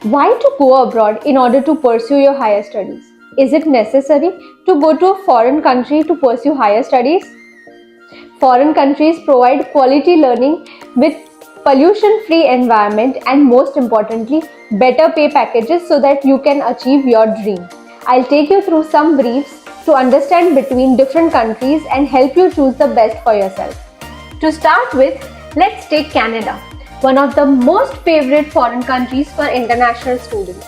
Why to go abroad in order to pursue your higher studies? Is it necessary to go to a foreign country to pursue higher studies? Foreign countries provide quality learning with pollution-free environment and most importantly, better pay packages so that you can achieve your dream. I'll take you through some briefs to understand between different countries and help you choose the best for yourself. To start with, let's take Canada, one of the most favorite foreign countries for international students.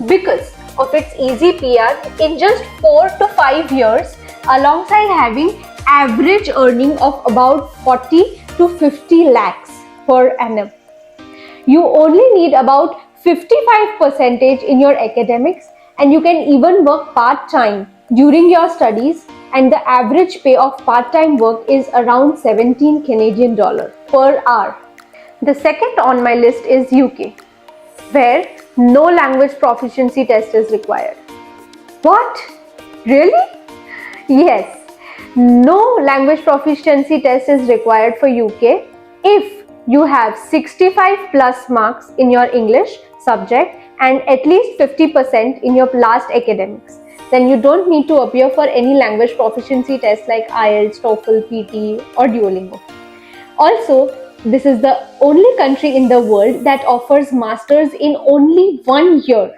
Because of its easy PR in just 4 to 5 years, alongside having average earning of about 40 to 50 lakhs per annum. You only need about 55% in your academics and you can even work part-time during your studies, and the average pay of part-time work is around 17 Canadian dollar per hour. The second on my list is UK, where no language proficiency test is required. What? Really? Yes, no language proficiency test is required for UK if you have 65 plus marks in your English subject and at least 50% in your last academics. Then you don't need to appear for any language proficiency tests like IELTS, TOEFL, PT or Duolingo. Also, this is the only country in the world that offers masters in only 1 year.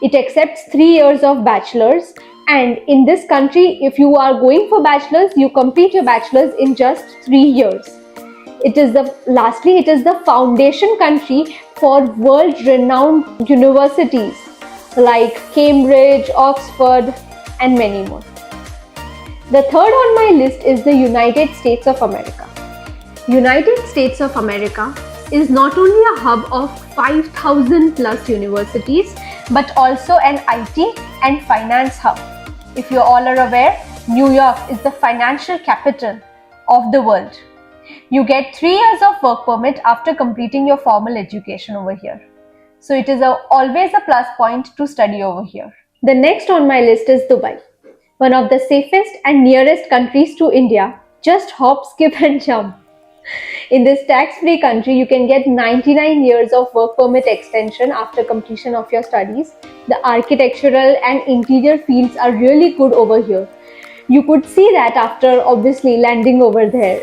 It accepts 3 years of bachelor's, and in this country, if you are going for bachelor's, you complete your bachelor's in just 3 years. Lastly, it is the foundation country for world-renowned universities like Cambridge, Oxford, and many more. The third on my list is the United States of America. United States of America is not only a hub of 5,000 plus universities, but also an IT and finance hub. If you all are aware, New York is the financial capital of the world. You get 3 years of work permit after completing your formal education over here. So it is always a plus point to study over here. The next on my list is Dubai, one of the safest and nearest countries to India. Just hop, skip and jump. In this tax-free country, you can get 99 years of work permit extension after completion of your studies. The architectural and interior fields are really good over here. You could see that after obviously landing over there.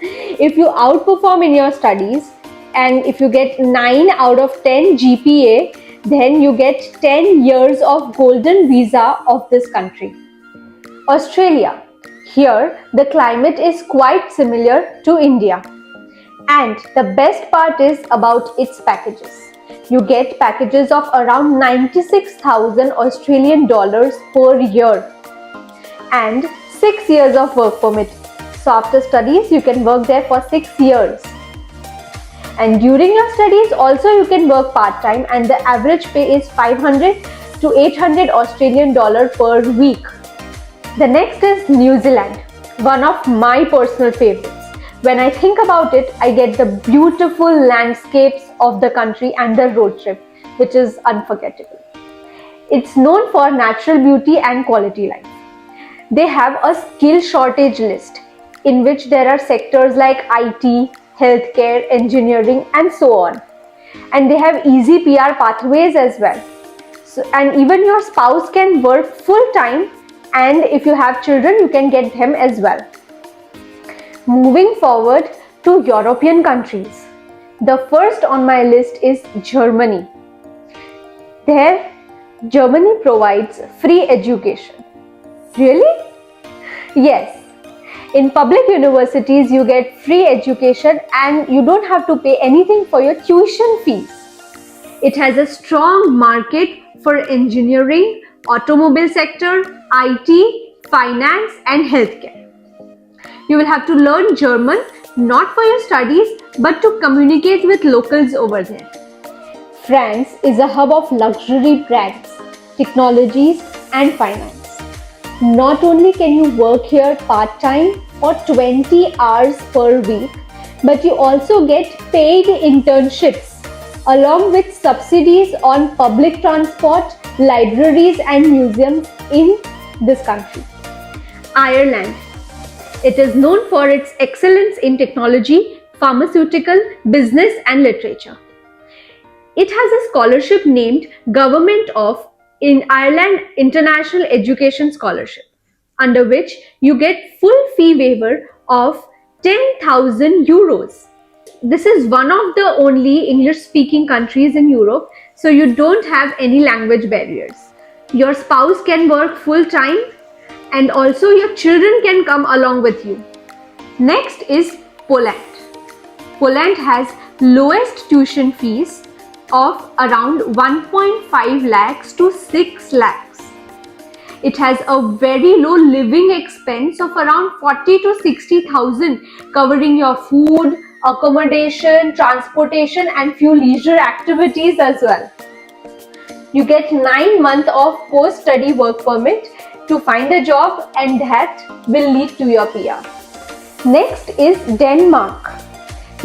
If you outperform in your studies and if you get 9 out of 10 GPA, then you get 10 years of golden visa of this country. Australia. Here, the climate is quite similar to India. And the best part is about its packages. You get packages of around 96,000 Australian dollars per year and 6 years of work permit. So after studies, you can work there for 6 years. And during your studies, also you can work part-time and the average pay is 500 to 800 Australian dollar per week. The next is New Zealand, one of my personal favorites. When I think about it, I get the beautiful landscapes of the country and the road trip, which is unforgettable. It's known for natural beauty and quality life. They have a skill shortage list in which there are sectors like IT, healthcare, engineering, and so on. And they have easy PR pathways as well. And even your spouse can work full-time, and if you have children, you can get them as well. Moving forward to European countries. The first on my list is Germany. There, Germany provides free education. Really? Yes. In public universities, you get free education and you don't have to pay anything for your tuition fees. It has a strong market for engineering, automobile sector, IT, finance and healthcare. You will have to learn German, not for your studies, but to communicate with locals over there. France is a hub of luxury brands, technologies and finance. Not only can you work here part-time for 20 hours per week, but you also get paid internships along with subsidies on public transport, libraries and museums in this country. Ireland. It is known for its excellence in technology, pharmaceutical, business and literature. It has a scholarship named Government of Ireland International Education Scholarship, under which you get full fee waiver of 10,000 euros. This is one of the only English speaking countries in Europe, so you don't have any language barriers. Your spouse can work full time, and also your children can come along with you. Next is Poland. Poland has lowest tuition fees of around 1.5 lakhs to 6 lakhs. It has a very low living expense of around 40 to 60,000, covering your food, accommodation, transportation and few leisure activities as well. You get 9 months of post-study work permit to find a job, and that will lead to your PR. Next is Denmark.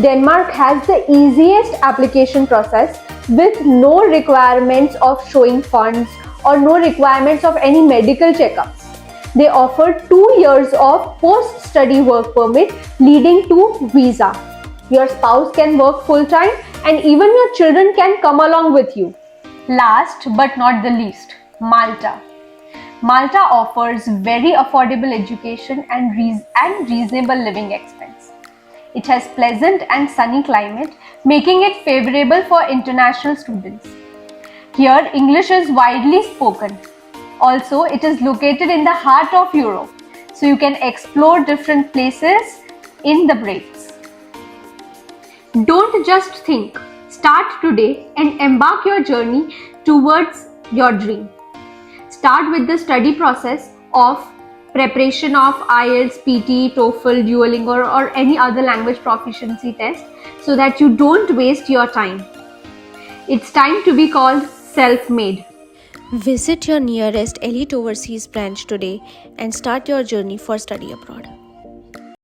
Denmark has the easiest application process with no requirements of showing funds or no requirements of any medical checkups. They offer 2 years of post-study work permit leading to visa. Your spouse can work full-time and even your children can come along with you. Last but not the least, Malta. Malta offers very affordable education and reasonable living expense. It has pleasant and sunny climate, making it favorable for international students. Here, English is widely spoken. Also, it is located in the heart of Europe, so you can explore different places in the breaks. Don't just think. Start today and embark your journey towards your dream. Start with the study process of preparation of IELTS, PT, TOEFL, Duolingo or any other language proficiency test so that you don't waste your time. It's time to be called self-made. Visit your nearest Elite Overseas branch today and start your journey for study abroad.